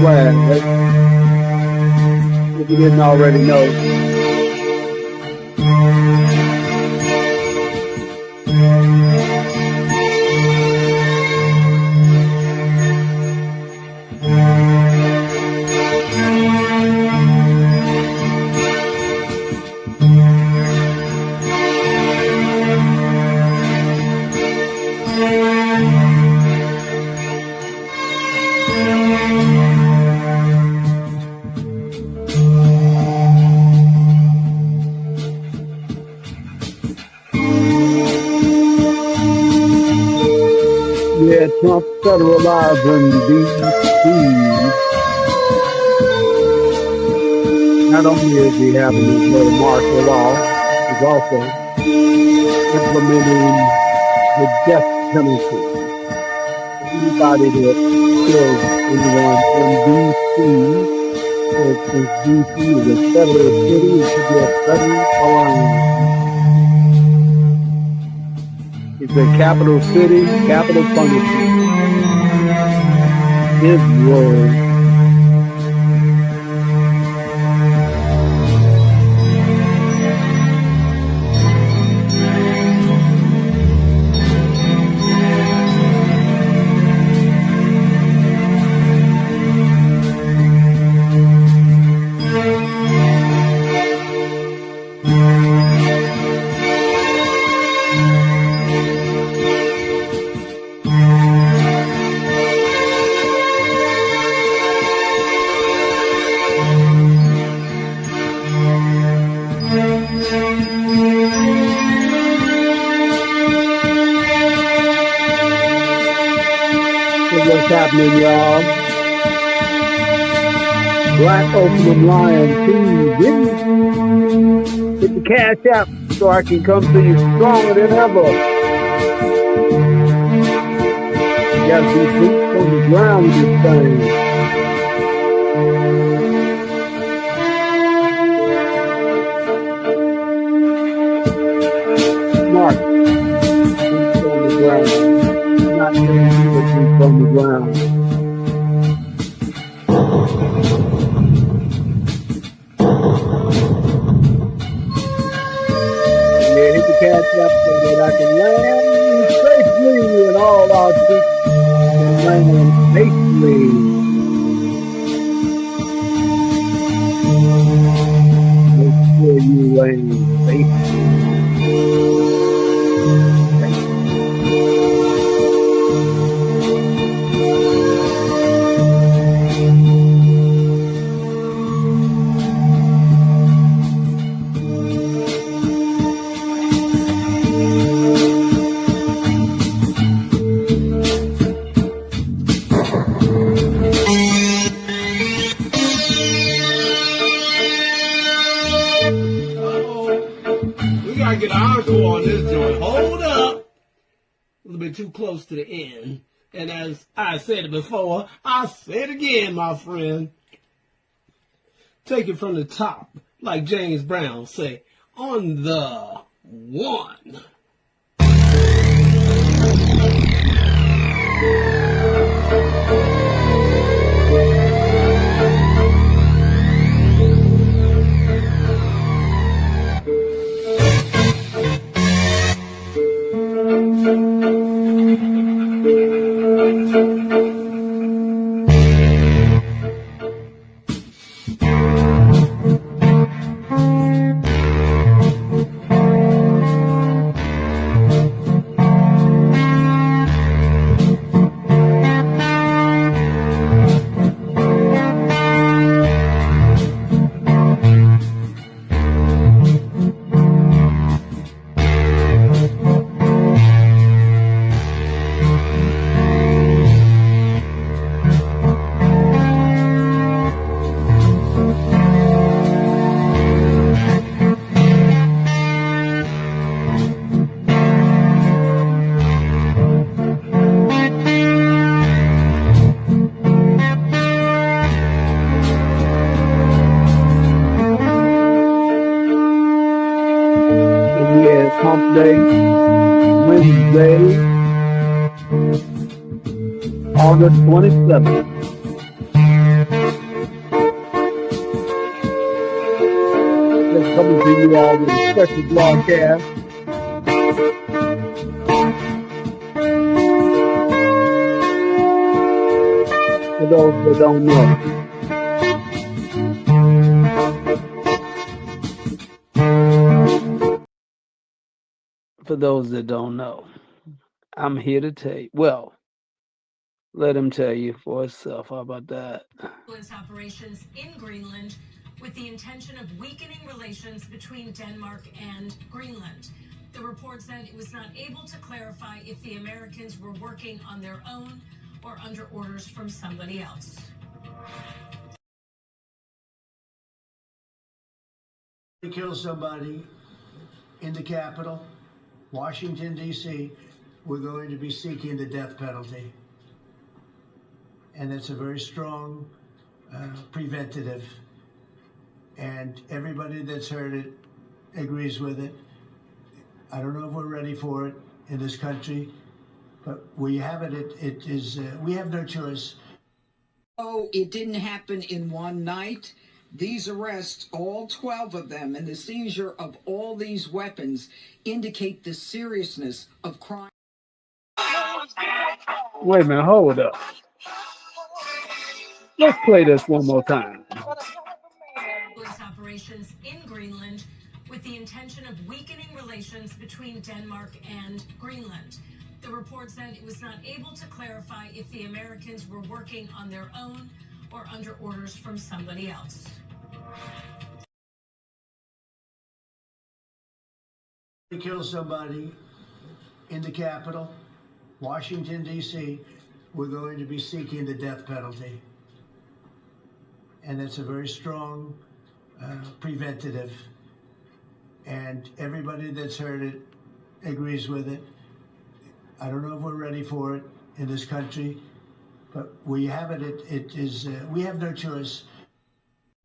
flag. If you didn't already know. Yeah, Trump federalizing D.C. Not only is he having his little martial law, he's also implementing the death penalty. Anybody that kills anyone in D.C., since D.C. is a federal city, it should be a federal crime. It's a capital city, capital punishment. His word. What's happening, y'all? Black Opium Lion TV. Hit the cash app so I can come to you stronger than ever. You gotta be boots on the ground with this thing. Smart. Boots on the ground. Not getting people boots on the ground. Yeah, hit the cash app so that I can land safely and all our troops can land safely. Make sure you land safely. Get an encore on this joint. Hold up. A little bit too close to the end. And as I said it before, I say it again, my friend. Take it from the top, like James Brown say, on the one. Hump Day, Wednesday, August 27th. coming to you all with a special broadcast. For those that don't know, I'm here to tell you. Well, let him tell you for himself. How about that? Operations in Greenland with the intention of weakening relations between Denmark and Greenland. The report said it was not able to clarify if the Americans were working on their own or under orders from somebody else. To kill somebody in the Capitol, Washington, D.C., we're going to be seeking the death penalty. And it's a very strong preventative. And everybody that's heard it agrees with it. I don't know if we're ready for it in this country, but we have it. It is, we have no choice. Oh, it didn't happen in one night. These arrests, all 12 of them, and the seizure of all these weapons indicate the seriousness of crime. Wait a minute, hold up. Let's play this one more time. Operations in Greenland with the intention of weakening relations between Denmark and Greenland. The report said it was not able to clarify if the Americans were working on their own or under orders from somebody else. To kill somebody in the Capitol, Washington, D.C., we're going to be seeking the death penalty. And it's a very strong preventative. And everybody that's heard it agrees with it. I don't know if we're ready for it in this country, but we have it. It is, we have no choice.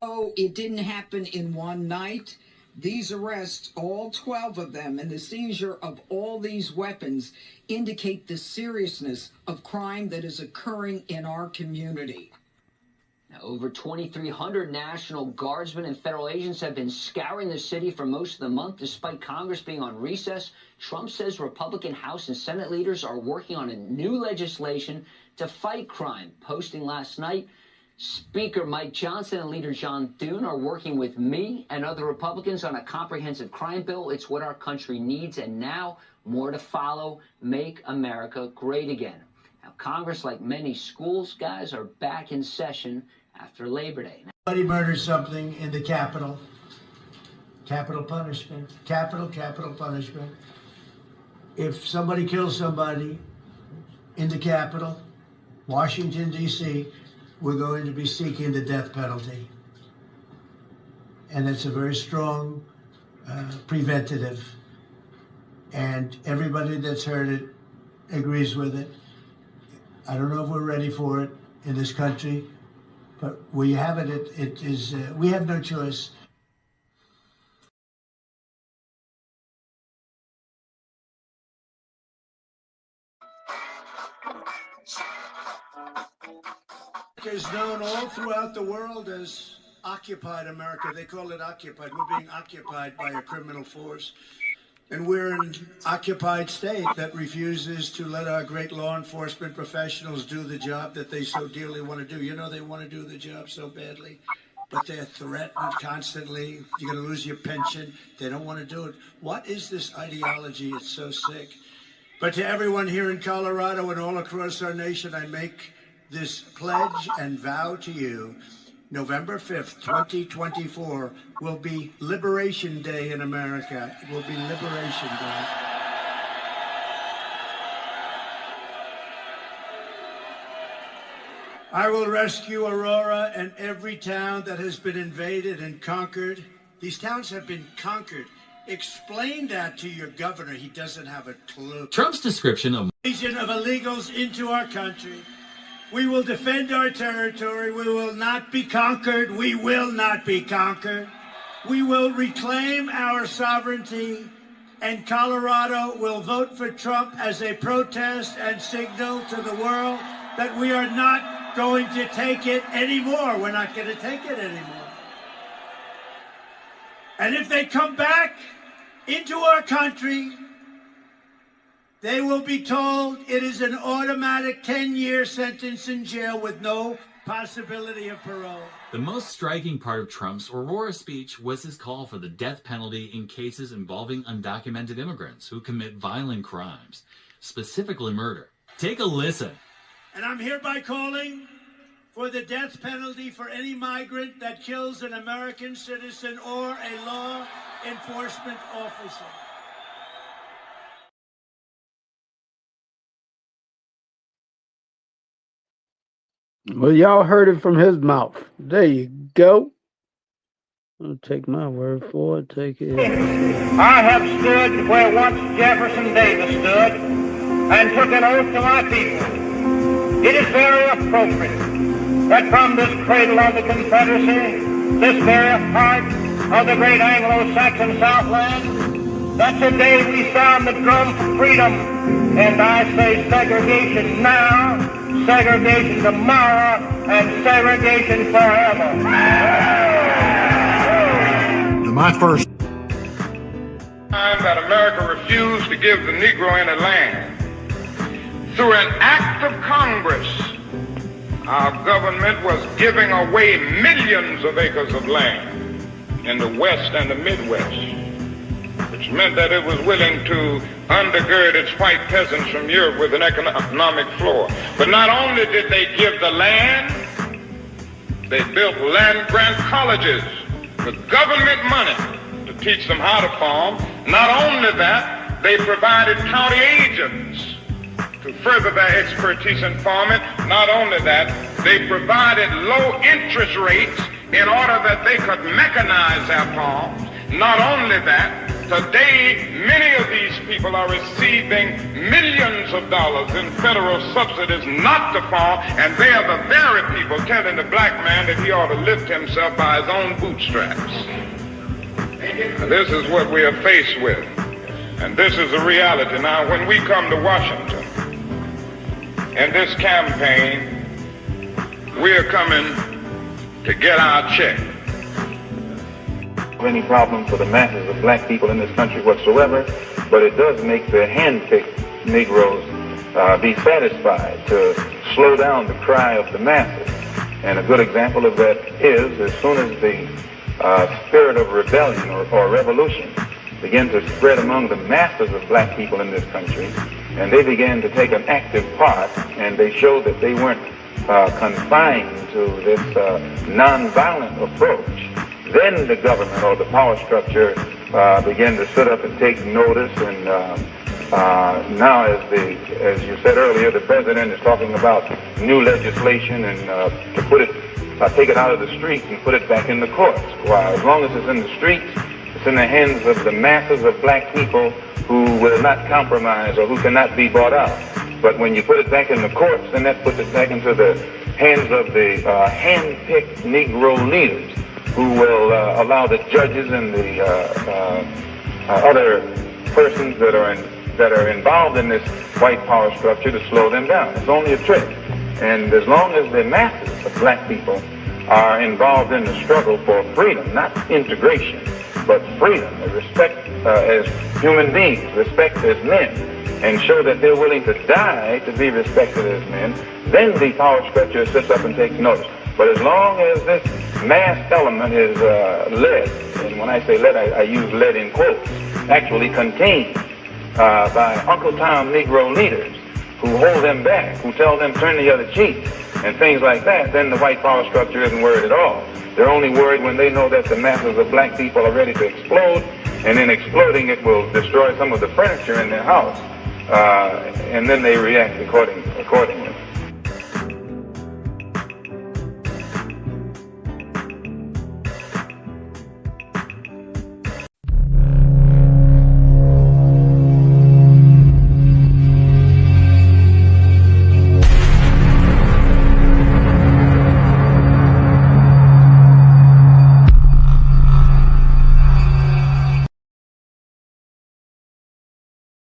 Oh, it didn't happen in one night. These arrests, all 12 of them, and the seizure of all these weapons indicate the seriousness of crime that is occurring in our community. Now, over 2,300 National Guardsmen and federal agents have been scouring the city for most of the month, despite Congress being on recess. Trump says Republican House and Senate leaders are working on a new legislation to fight crime. Posting last night, Speaker Mike Johnson and Leader John Thune are working with me and other Republicans on a comprehensive crime bill. It's what our country needs, and now more to follow. Make America great again. Now, Congress, like many schools, guys, are back in session after Labor Day. Somebody murders something in the Capitol. Capital punishment. Capital punishment. If somebody kills somebody in the Capitol, Washington, D.C., we're going to be seeking the death penalty. And it's a very strong preventative. And everybody that's heard it agrees with it. I don't know if we're ready for it in this country, but we have it. It is, we have no choice. Is known all throughout the world as Occupy America. They call it occupied. We're being occupied by a criminal force. And we're an occupied state that refuses to let our great law enforcement professionals do the job that they so dearly want to do. You know, they want to do the job so badly, but they're threatened constantly. You're going to lose your pension. They don't want to do it. What is this ideology? It's so sick. But to everyone here in Colorado and all across our nation, I make this pledge and vow to you. November 5th, 2024 will be Liberation Day in America. It will be Liberation Day. I will rescue Aurora and every town that has been invaded and conquered. These towns have been conquered. Explain that to your governor. He doesn't have a clue. Trump's description of invasion of illegals into our country. We will defend our territory. We will not be conquered. We will not be conquered. We will reclaim our sovereignty, and Colorado will vote for Trump as a protest and signal to the world that we are not going to take it anymore. We're not going to take it anymore. And if they come back into our country, they will be told it is an automatic 10-year sentence in jail with no possibility of parole. The most striking part of Trump's Aurora speech was his call for the death penalty in cases involving undocumented immigrants who commit violent crimes, specifically murder. Take a listen. And I'm hereby calling for the death penalty for any migrant that kills an American citizen or a law enforcement officer. Well, y'all heard it from his mouth. There you go. I'll take my word for it. Take it. I have stood where once Jefferson Davis stood and took an oath to my people. It is very appropriate that from this cradle of the Confederacy, this very heart of the great Anglo-Saxon Southland, that today we sound the drum for freedom. And I say segregation now, segregation tomorrow, and segregation forever. My first time that America refused to give the Negro any land. Through an act of Congress, our government was giving away millions of acres of land in the West and the Midwest, which meant that it was willing to undergird its white peasants from Europe with an economic floor. But not only did they give the land, they built land-grant colleges with government money to teach them how to farm. Not only that, they provided county agents to further their expertise in farming. Not only that, they provided low interest rates in order that they could mechanize their farms. Not only that, today many of these people are receiving millions of dollars in federal subsidies not to farm, and they are the very people telling the black man that he ought to lift himself by his own bootstraps. And this is what we are faced with, and this is a reality. Now, when we come to Washington in this campaign, we are coming to get our check. Any problem for the masses of black people in this country whatsoever, but it does make the hand-picked Negroes be satisfied to slow down the cry of the masses. And a good example of that is as soon as the spirit of rebellion or revolution began to spread among the masses of black people in this country, and they began to take an active part, and they showed that they weren't confined to this nonviolent approach, then the government or the power structure began to sit up and take notice. And now, as you said earlier, the president is talking about new legislation and to put it, take it out of the streets and put it back in the courts. Well, as long as it's in the streets, it's in the hands of the masses of black people who will not compromise or who cannot be bought out. But when you put it back in the courts, then that puts it back into the hands of the hand-picked Negro leaders, who will allow the judges and the other persons that are involved in this white power structure to slow them down. It's only a trick. And as long as the masses of black people are involved in the struggle for freedom, not integration, but freedom, respect as human beings, respect as men, and show that they're willing to die to be respected as men, then the power structure sits up and takes notice. But as long as this mass element is led, and when I say led, I use led in quotes, actually contained by Uncle Tom Negro leaders who hold them back, who tell them turn the other cheek, and things like that, then the white power structure isn't worried at all. They're only worried when they know that the masses of black people are ready to explode, and in exploding it will destroy some of the furniture in their house, and then they react accordingly.